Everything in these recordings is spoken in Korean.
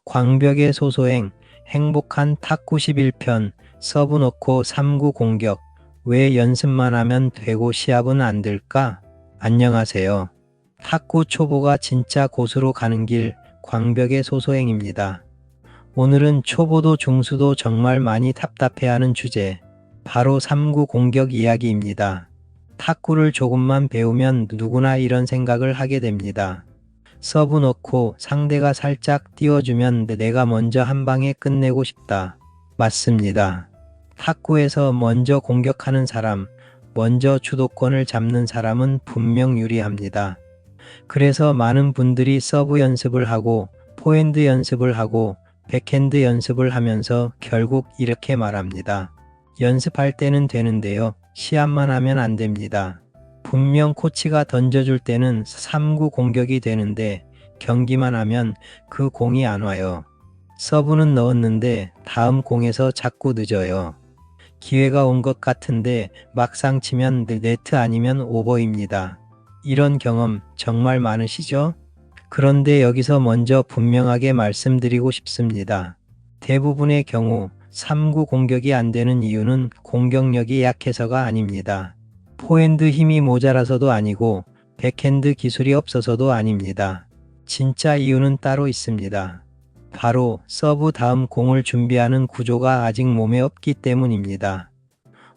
광벽의 소소행, 행복한 탁구 11편, 서브 넣고 3구 공격, 왜 연습만 하면 되고 시합은 안 될까? 안녕하세요. 탁구 초보가 진짜 고수로 가는 길, 광벽의 소소행입니다. 오늘은 초보도 중수도 정말 많이 답답해하는 주제, 바로 3구 공격 이야기입니다. 탁구를 조금만 배우면 누구나 이런 생각을 하게 됩니다. 서브 넣고 상대가 살짝 띄워주면 내가 먼저 한 방에 끝내고 싶다. 맞습니다. 탁구에서 먼저 공격하는 사람, 먼저 주도권을 잡는 사람은 분명 유리합니다. 그래서 많은 분들이 서브 연습을 하고 포핸드 연습을 하고 백핸드 연습을 하면서 결국 이렇게 말합니다. 연습할 때는 되는데요. 시합만 하면 안 됩니다. 분명 코치가 던져줄 때는 3구 공격이 되는데 경기만 하면 그 공이 안 와요. 서브는 넣었는데 다음 공에서 자꾸 늦어요. 기회가 온 것 같은데 막상 치면 네트 아니면 오버입니다. 이런 경험 정말 많으시죠? 그런데 여기서 먼저 분명하게 말씀드리고 싶습니다. 대부분의 경우 3구 공격이 안 되는 이유는 공격력이 약해서가 아닙니다. 포핸드 힘이 모자라서도 아니고 백핸드 기술이 없어서도 아닙니다. 진짜 이유는 따로 있습니다. 바로 서브 다음 공을 준비하는 구조가 아직 몸에 없기 때문입니다.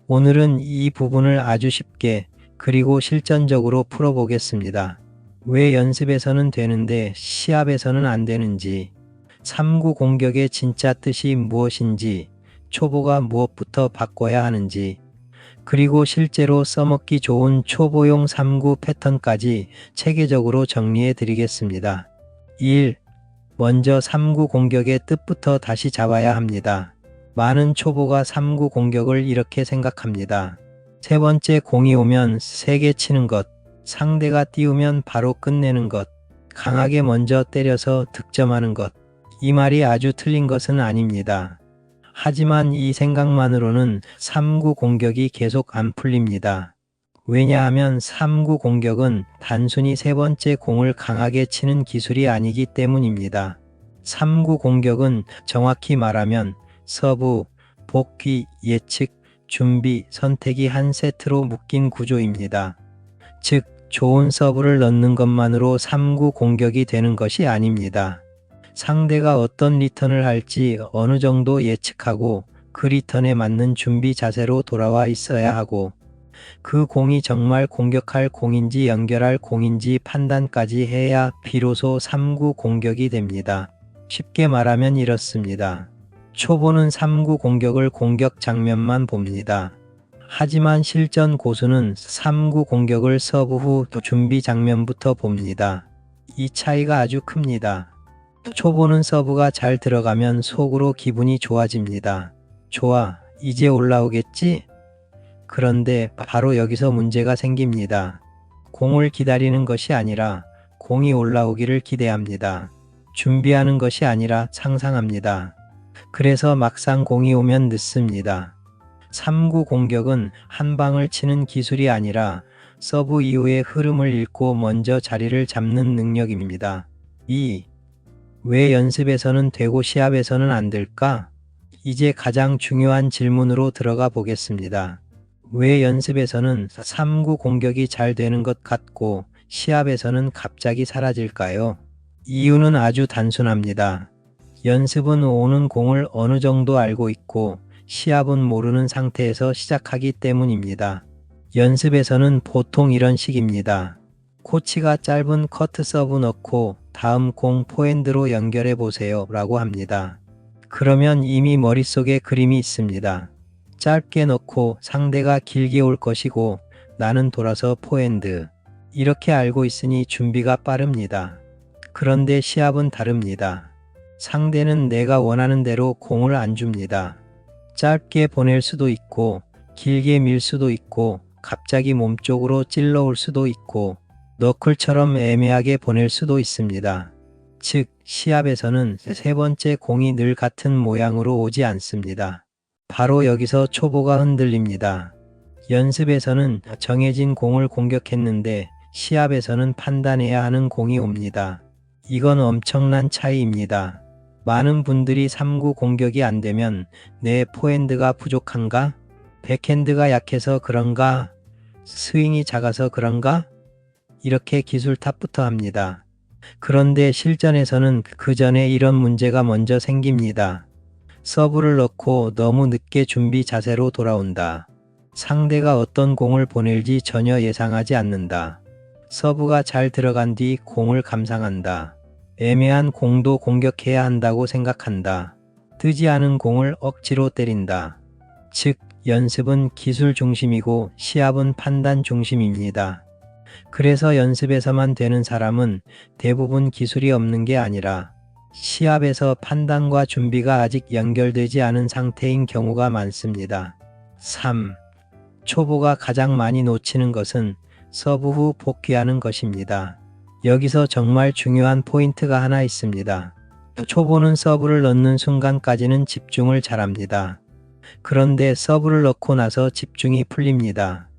오늘은 이 부분을 아주 쉽게 그리고 실전적으로 풀어보겠습니다. 왜 연습에서는 되는데 시합에서는 안 되는지, 3구 공격의 진짜 뜻이 무엇인지, 초보가 무엇부터 바꿔야 하는지, 그리고 실제로 써먹기 좋은 초보용 3구 패턴까지 체계적으로 정리해 드리겠습니다. 1. 먼저 3구 공격의 뜻부터 다시 잡아야 합니다. 많은 초보가 3구 공격을 이렇게 생각합니다. 세 번째 공이 오면 세게 치는 것, 상대가 띄우면 바로 끝내는 것, 강하게 먼저 때려서 득점하는 것. 이 말이 아주 틀린 것은 아닙니다. 하지만 이 생각만으로는 3구 공격이 계속 안 풀립니다. 왜냐하면 3구 공격은 단순히 세 번째 공을 강하게 치는 기술이 아니기 때문입니다. 3구 공격은 정확히 말하면 서브, 복귀, 예측, 준비, 선택이 한 세트로 묶인 구조입니다. 즉, 좋은 서브를 넣는 것만으로 3구 공격이 되는 것이 아닙니다. 상대가 어떤 리턴을 할지 어느 정도 예측하고 그 리턴에 맞는 준비 자세로 돌아와 있어야 하고 그 공이 정말 공격할 공인지 연결할 공인지 판단까지 해야 비로소 3구 공격이 됩니다. 쉽게 말하면 이렇습니다. 초보는 3구 공격을 공격 장면만 봅니다. 하지만 실전 고수는 3구 공격을 서브 후 준비 장면부터 봅니다. 이 차이가 아주 큽니다. 초보는 서브가 잘 들어가면 속으로 기분이 좋아집니다. 좋아, 이제 올라오겠지? 그런데 바로 여기서 문제가 생깁니다. 공을 기다리는 것이 아니라 공이 올라오기를 기대합니다. 준비하는 것이 아니라 상상합니다. 그래서 막상 공이 오면 늦습니다. 3구 공격은 한 방을 치는 기술이 아니라 서브 이후의 흐름을 읽고 먼저 자리를 잡는 능력입니다. 2. 왜 연습에서는 되고 시합에서는 안 될까? 이제 가장 중요한 질문으로 들어가 보겠습니다. 왜 연습에서는 3구 공격이 잘 되는 것 같고 시합에서는 갑자기 사라질까요? 이유는 아주 단순합니다. 연습은 오는 공을 어느 정도 알고 있고 시합은 모르는 상태에서 시작하기 때문입니다. 연습에서는 보통 이런 식입니다. 코치가 짧은 커트 서브 넣고 다음 공 포핸드로 연결해 보세요 라고 합니다. 그러면 이미 머릿속에 그림이 있습니다. 짧게 넣고 상대가 길게 올 것이고 나는 돌아서 포핸드. 이렇게 알고 있으니 준비가 빠릅니다. 그런데 시합은 다릅니다. 상대는 내가 원하는 대로 공을 안 줍니다. 짧게 보낼 수도 있고 길게 밀 수도 있고 갑자기 몸쪽으로 찔러 올 수도 있고 너클처럼 애매하게 보낼 수도 있습니다. 즉, 시합에서는 세 번째 공이 늘 같은 모양으로 오지 않습니다. 바로 여기서 초보가 흔들립니다. 연습에서는 정해진 공을 공격했는데 시합에서는 판단해야 하는 공이 옵니다. 이건 엄청난 차이입니다. 많은 분들이 3구 공격이 안 되면 내 포핸드가 부족한가? 백핸드가 약해서 그런가? 스윙이 작아서 그런가? 이렇게 기술 탓부터 합니다. 그런데 실전에서는 그 전에 이런 문제가 먼저 생깁니다. 서브를 넣고 너무 늦게 준비 자세로 돌아온다. 상대가 어떤 공을 보낼지 전혀 예상하지 않는다. 서브가 잘 들어간 뒤 공을 감상한다. 애매한 공도 공격해야 한다고 생각한다. 뜨지 않은 공을 억지로 때린다. 즉, 연습은 기술 중심이고 시합은 판단 중심입니다. 그래서 연습에서만 되는 사람은 대부분 기술이 없는 게 아니라 시합에서 판단과 준비가 아직 연결되지 않은 상태인 경우가 많습니다. 3. 초보가 가장 많이 놓치는 것은 서브 후 복귀하는 것입니다. 여기서 정말 중요한 포인트가 하나 있습니다. 초보는 서브를 넣는 순간까지는 집중을 잘합니다. 그런데 서브를 넣고 나서 집중이 풀립니다.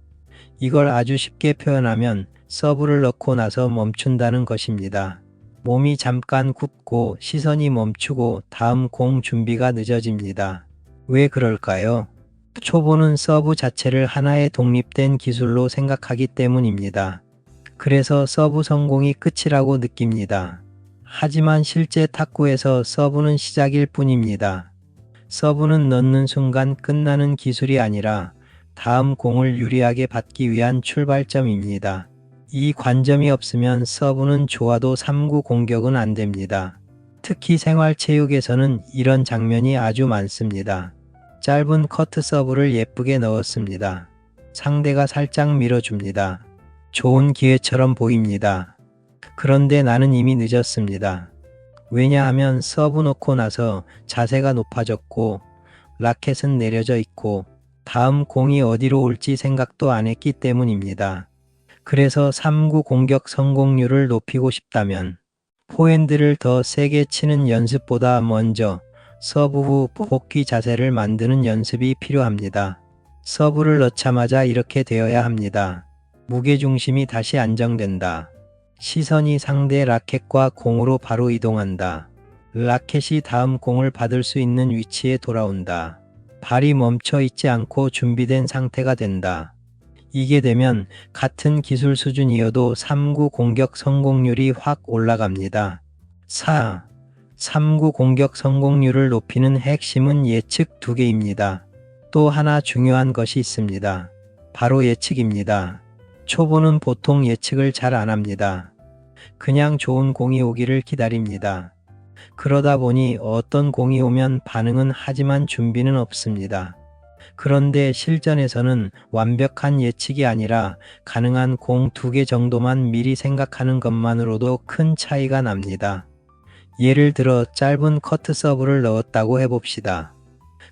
이걸 아주 쉽게 표현하면 서브를 넣고 나서 멈춘다는 것입니다. 몸이 잠깐 굽고 시선이 멈추고 다음 공 준비가 늦어집니다. 왜 그럴까요? 초보는 서브 자체를 하나의 독립된 기술로 생각하기 때문입니다. 그래서 서브 성공이 끝이라고 느낍니다. 하지만 실제 탁구에서 서브는 시작일 뿐입니다. 서브는 넣는 순간 끝나는 기술이 아니라 다음 공을 유리하게 받기 위한 출발점입니다. 이 관점이 없으면 서브는 좋아도 3구 공격은 안 됩니다. 특히 생활체육에서는 이런 장면이 아주 많습니다. 짧은 커트 서브를 예쁘게 넣었습니다. 상대가 살짝 밀어줍니다. 좋은 기회처럼 보입니다. 그런데 나는 이미 늦었습니다. 왜냐하면 서브 놓고 나서 자세가 높아졌고 라켓은 내려져 있고 다음 공이 어디로 올지 생각도 안 했기 때문입니다. 그래서 3구 공격 성공률을 높이고 싶다면 포핸드를 더 세게 치는 연습보다 먼저 서브 후 복귀 자세를 만드는 연습이 필요합니다. 서브를 넣자마자 이렇게 되어야 합니다. 무게중심이 다시 안정된다. 시선이 상대 라켓과 공으로 바로 이동한다. 라켓이 다음 공을 받을 수 있는 위치에 돌아온다. 발이 멈춰 있지 않고 준비된 상태가 된다. 이게 되면 같은 기술 수준이어도 3구 공격 성공률이 확 올라갑니다. 4. 3구 공격 성공률을 높이는 핵심은 예측 2개입니다. 또 하나 중요한 것이 있습니다. 바로 예측입니다. 초보는 보통 예측을 잘 안 합니다. 그냥 좋은 공이 오기를 기다립니다. 그러다 보니 어떤 공이 오면 반응은 하지만 준비는 없습니다. 그런데 실전에서는 완벽한 예측이 아니라 가능한 공 2개 정도만 미리 생각하는 것만으로도 큰 차이가 납니다. 예를 들어 짧은 커트 서브를 넣었다고 해봅시다.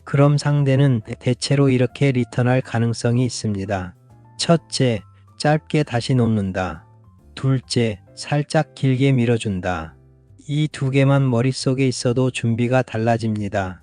그럼 상대는 대체로 이렇게 리턴할 가능성이 있습니다. 첫째, 짧게 다시 놓는다. 둘째, 살짝 길게 밀어준다. 이 2개만 머릿속에 있어도 준비가 달라집니다.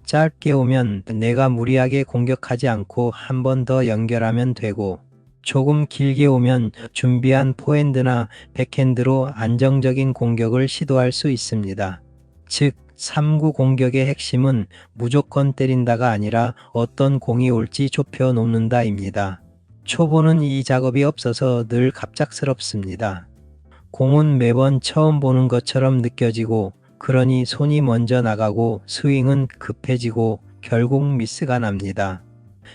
짧게 오면 내가 무리하게 공격하지 않고 한 번 더 연결하면 되고, 조금 길게 오면 준비한 포핸드나 백핸드로 안정적인 공격을 시도할 수 있습니다. 즉, 3구 공격의 핵심은 무조건 때린다가 아니라 어떤 공이 올지 좁혀 놓는다입니다. 초보는 이 작업이 없어서 늘 갑작스럽습니다. 공은 매번 처음 보는 것처럼 느껴지고 그러니 손이 먼저 나가고 스윙은 급해지고 결국 미스가 납니다.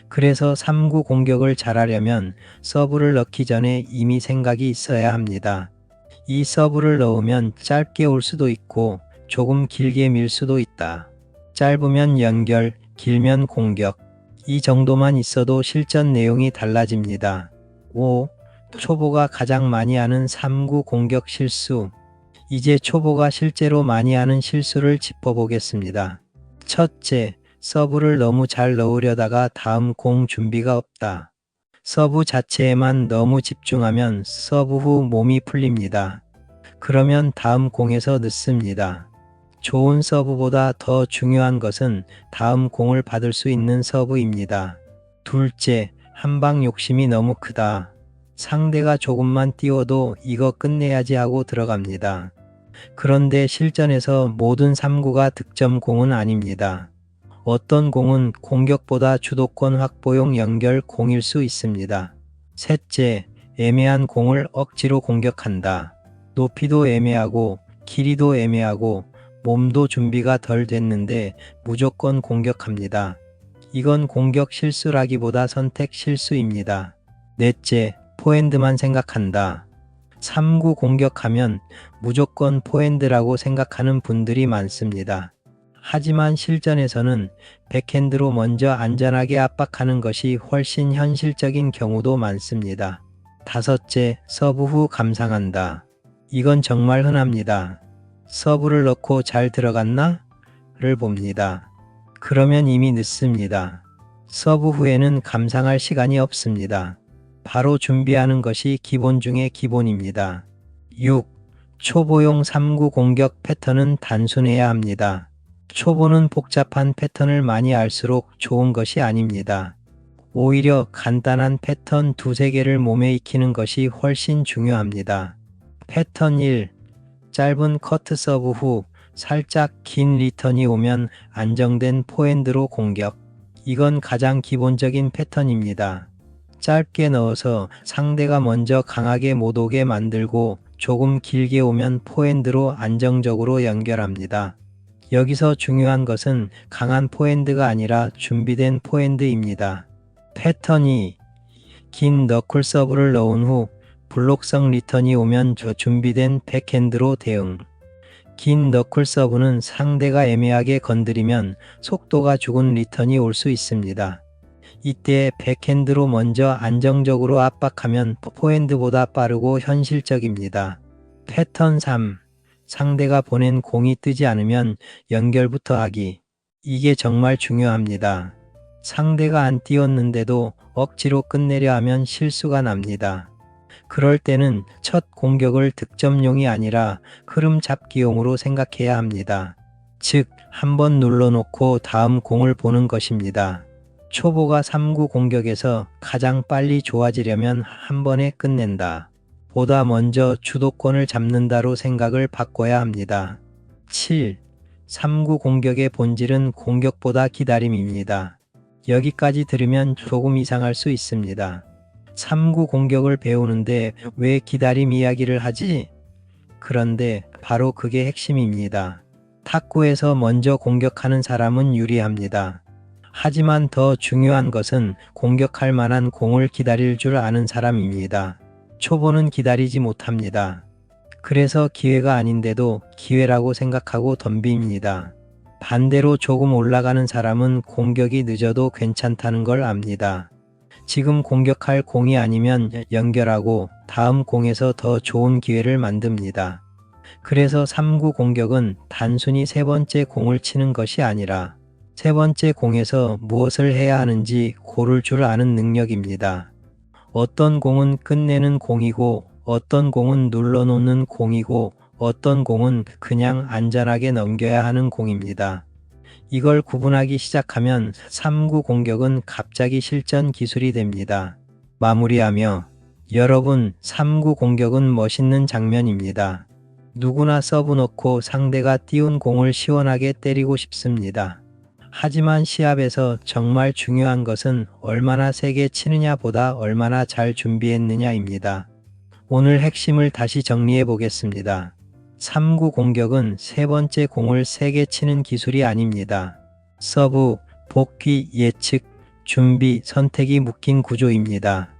그래서 3구 공격을 잘하려면 서브를 넣기 전에 이미 생각이 있어야 합니다. 이 서브를 넣으면 짧게 올 수도 있고 조금 길게 밀 수도 있다. 짧으면 연결, 길면 공격. 이 정도만 있어도 실전 내용이 달라집니다. 5. 초보가 가장 많이 하는 3구 공격 실수. 이제 초보가 실제로 많이 하는 실수를 짚어보겠습니다. 첫째, 서브를 너무 잘 넣으려다가 다음 공 준비가 없다. 서브 자체에만 너무 집중하면 서브 후 몸이 풀립니다. 그러면 다음 공에서 늦습니다. 좋은 서브보다 더 중요한 것은 다음 공을 받을 수 있는 서브입니다. 둘째, 한방 욕심이 너무 크다. 상대가 조금만 띄워도 이거 끝내야지 하고 들어갑니다. 그런데 실전에서 모든 3구가 득점 공은 아닙니다. 어떤 공은 공격보다 주도권 확보용 연결 공일 수 있습니다. 셋째, 애매한 공을 억지로 공격한다. 높이도 애매하고 길이도 애매하고 몸도 준비가 덜 됐는데 무조건 공격합니다. 이건 공격 실수라기보다 선택 실수입니다. 넷째, 포핸드만 생각한다. 3구 공격하면 무조건 포핸드라고 생각하는 분들이 많습니다. 하지만 실전에서는 백핸드로 먼저 안전하게 압박하는 것이 훨씬 현실적인 경우도 많습니다. 다섯째, 서브 후 감상한다. 이건 정말 흔합니다. 서브를 넣고 잘 들어갔나? 를 봅니다. 그러면 이미 늦습니다. 서브 후에는 감상할 시간이 없습니다. 바로 준비하는 것이 기본 중의 기본입니다. 6. 초보용 3구 공격 패턴은 단순해야 합니다. 초보는 복잡한 패턴을 많이 알수록 좋은 것이 아닙니다. 오히려 간단한 패턴 2~3개를 몸에 익히는 것이 훨씬 중요합니다. 패턴 1. 짧은 커트 서브 후 살짝 긴 리턴이 오면 안정된 포핸드로 공격. 이건 가장 기본적인 패턴입니다. 짧게 넣어서 상대가 먼저 강하게 못 오게 만들고 조금 길게 오면 포핸드로 안정적으로 연결합니다. 여기서 중요한 것은 강한 포핸드가 아니라 준비된 포핸드입니다. 패턴 2. 긴 너클 서브를 넣은 후 블록성 리턴이 오면 준비된 백핸드로 대응. 긴 너클 서브는 상대가 애매하게 건드리면 속도가 죽은 리턴이 올 수 있습니다. 이때 백핸드로 먼저 안정적으로 압박하면 포핸드보다 빠르고 현실적입니다. 패턴 3. 상대가 보낸 공이 뜨지 않으면 연결부터 하기. 이게 정말 중요합니다. 상대가 안 띄웠는데도 억지로 끝내려 하면 실수가 납니다. 그럴 때는 첫 공격을 득점용이 아니라 흐름 잡기용으로 생각해야 합니다. 즉, 한번 눌러놓고 다음 공을 보는 것입니다. 초보가 3구 공격에서 가장 빨리 좋아지려면 한 번에 끝낸다. 보다 먼저 주도권을 잡는다로 생각을 바꿔야 합니다. 7. 3구 공격의 본질은 공격보다 기다림입니다. 여기까지 들으면 조금 이상할 수 있습니다. 3구 공격을 배우는데 왜 기다림 이야기를 하지? 그런데 바로 그게 핵심입니다. 탁구에서 먼저 공격하는 사람은 유리합니다. 하지만 더 중요한 것은 공격할 만한 공을 기다릴 줄 아는 사람입니다. 초보는 기다리지 못합니다. 그래서 기회가 아닌데도 기회라고 생각하고 덤빕니다. 반대로 조금 올라가는 사람은 공격이 늦어도 괜찮다는 걸 압니다. 지금 공격할 공이 아니면 연결하고 다음 공에서 더 좋은 기회를 만듭니다. 그래서 3구 공격은 단순히 세 번째 공을 치는 것이 아니라 세 번째 공에서 무엇을 해야 하는지 고를 줄 아는 능력입니다. 어떤 공은 끝내는 공이고 어떤 공은 눌러놓는 공이고 어떤 공은 그냥 안전하게 넘겨야 하는 공입니다. 이걸 구분하기 시작하면 3구 공격은 갑자기 실전 기술이 됩니다. 마무리하며 여러분 3구 공격은 멋있는 장면입니다. 누구나 서브 넣고 상대가 띄운 공을 시원하게 때리고 싶습니다. 하지만 시합에서 정말 중요한 것은 얼마나 세게 치느냐 보다 얼마나 잘 준비했느냐입니다. 오늘 핵심을 다시 정리해 보겠습니다. 3구 공격은 세 번째 공을 세게 치는 기술이 아닙니다. 서브, 복귀, 예측, 준비, 선택이 묶인 구조입니다.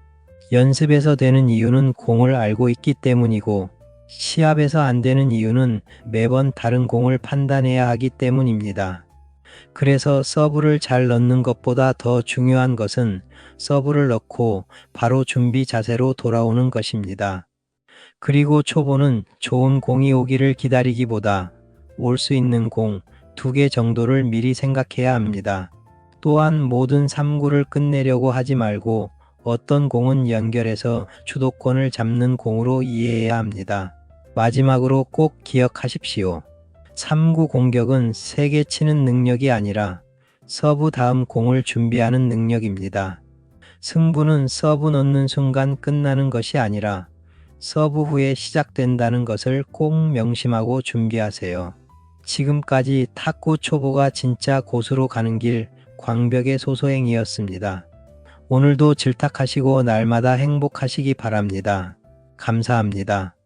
연습에서 되는 이유는 공을 알고 있기 때문이고 시합에서 안 되는 이유는 매번 다른 공을 판단해야 하기 때문입니다. 그래서 서브를 잘 넣는 것보다 더 중요한 것은 서브를 넣고 바로 준비 자세로 돌아오는 것입니다. 그리고 초보는 좋은 공이 오기를 기다리기보다 올 수 있는 공 2개 정도를 미리 생각해야 합니다. 또한 모든 3구를 끝내려고 하지 말고 어떤 공은 연결해서 주도권을 잡는 공으로 이해해야 합니다. 마지막으로 꼭 기억하십시오. 3구 공격은 세게 치는 능력이 아니라 서브 다음 공을 준비하는 능력입니다. 승부는 서브 넣는 순간 끝나는 것이 아니라 서브 후에 시작된다는 것을 꼭 명심하고 준비하세요. 지금까지 탁구 초보가 진짜 고수로 가는 길 광벽의 소소행이었습니다. 오늘도 질탁하시고 날마다 행복하시기 바랍니다. 감사합니다.